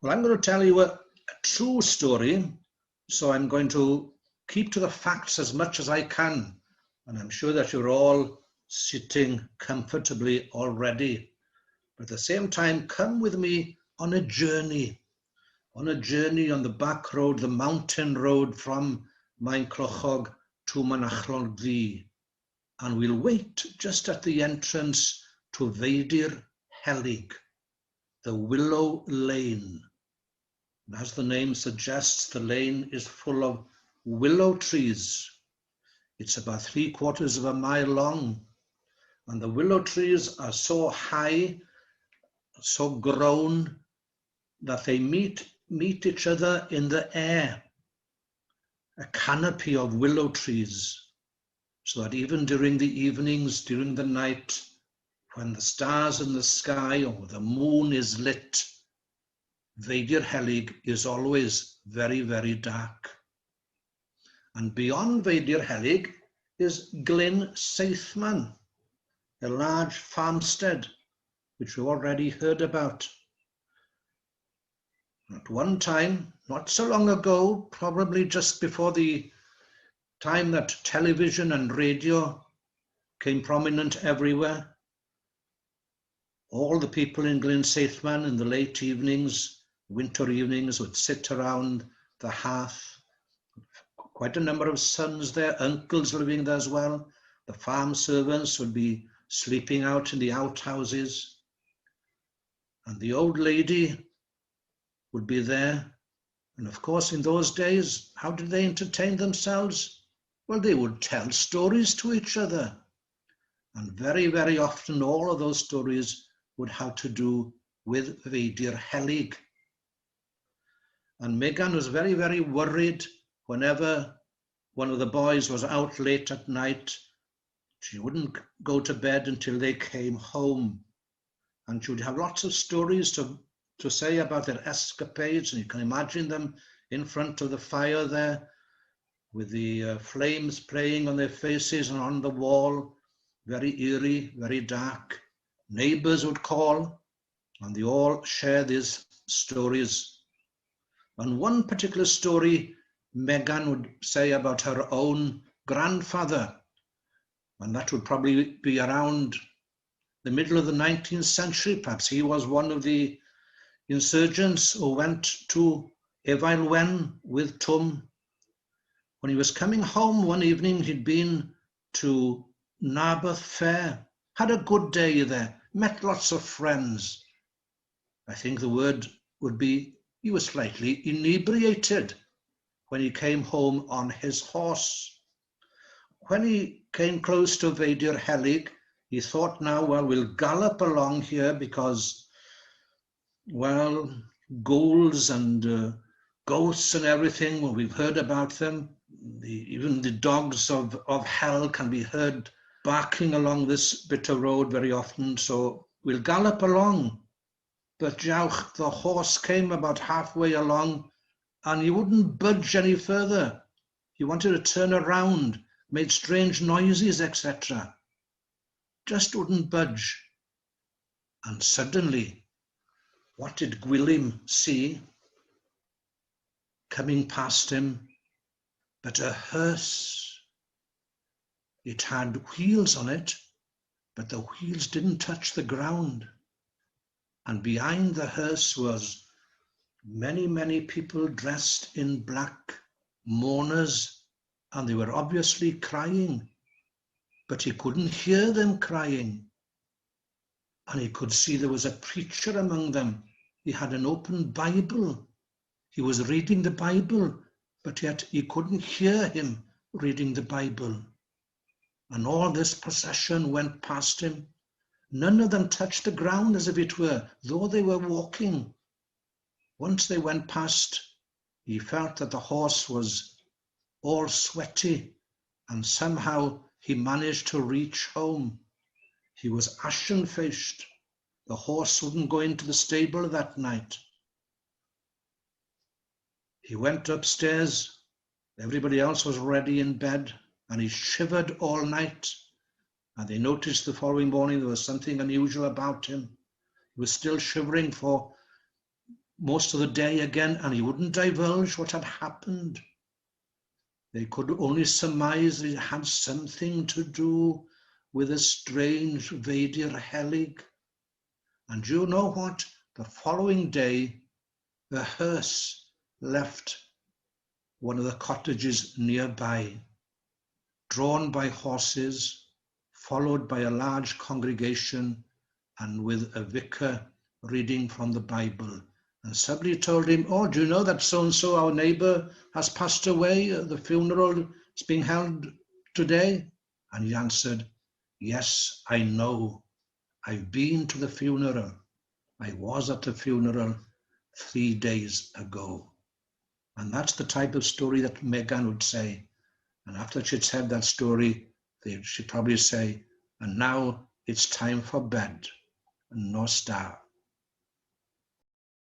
Well, I'm going to tell you a true story, so I'm going to keep to the facts as much as I can, and I'm sure that you're all sitting comfortably already. But at the same time, come with me on a journey on the back road, the mountain road from Ein Cymdogaeth to Mynachlog, and we'll wait just at the entrance to Feidir Helyg, the Willow Lane. And as the name suggests, the lane is full of willow trees. It's about 3/4 of a mile long, and the willow trees are so high, so grown, that they meet each other in the air, a canopy of willow trees, so that even during the evenings, during the night, when the stars in the sky or the moon is lit, Feidir Helyg is always very, very dark. And beyond Feidir Helyg is Glyn Seithman, a large farmstead, which we already heard about. At one time, not so long ago, probably just before the time that television and radio came prominent everywhere, all the people in Glyn Seithman in the late evenings, winter evenings, would sit around the hearth. Quite a number of sons there, uncles living there as well. The farm servants would be sleeping out in the outhouses. And the old lady would be there. And of course, in those days, how did they entertain themselves? Well, they would tell stories to each other. And very, very often, all of those stories would have to do with Feidir Helyg. And Megan was very, very worried whenever one of the boys was out late at night. She wouldn't go to bed until they came home. And she would have lots of stories to say about their escapades, and you can imagine them in front of the fire there with the flames playing on their faces and on the wall, very eerie, very dark. Neighbors would call, and they all share these stories. And one particular story Megan would say about her own grandfather, and that would probably be around the middle of the 19th century. Perhaps he was one of the insurgents who went to Cyflwynwyd with Twm. When he was coming home one evening, he'd been to Narberth Fair, had a good day there, met lots of friends. I think the word would be he was slightly inebriated when he came home on his horse. When he came close to Feidir Helyg, he thought, now, well, we'll gallop along here because, well, ghouls and ghosts and everything, well, we've heard about them. Even the dogs of hell can be heard barking along this bit of road very often, so we'll gallop along. But Jauch, the horse, came about halfway along and he wouldn't budge any further. He wanted to turn around, made strange noises, etc. Just wouldn't budge. And suddenly, what did Gwilym see coming past him but a hearse? It had wheels on it, but the wheels didn't touch the ground. And behind the hearse was many, many people dressed in black, mourners, and they were obviously crying, but he couldn't hear them crying. And he could see there was a preacher among them. He had an open Bible. He was reading the Bible, but yet he couldn't hear him reading the Bible. And all this procession went past him. None of them touched the ground as if it were, though they were walking. Once they went past, he felt that the horse was all sweaty, and somehow he managed to reach home. He was ashen-faced. The horse wouldn't go into the stable that night. He went upstairs. Everybody else was ready in bed, and he shivered all night. And they noticed the following morning there was something unusual about him. He was still shivering for most of the day again, and he wouldn't divulge what had happened. They could only surmise it had something to do with a strange Feidir Helyg. And you know what? The following day, a hearse left one of the cottages nearby, drawn by horses, followed by a large congregation, and with a vicar reading from the Bible. And somebody told him, "Oh, do you know that so-and-so, our neighbor, has passed away? The funeral is being held today." And he answered, "Yes, I know. I've been to the funeral. I was at the funeral 3 days ago." And that's the type of story that Megan would say. And after she'd said that story, she'd probably say, "And now it's time for bed, and no star."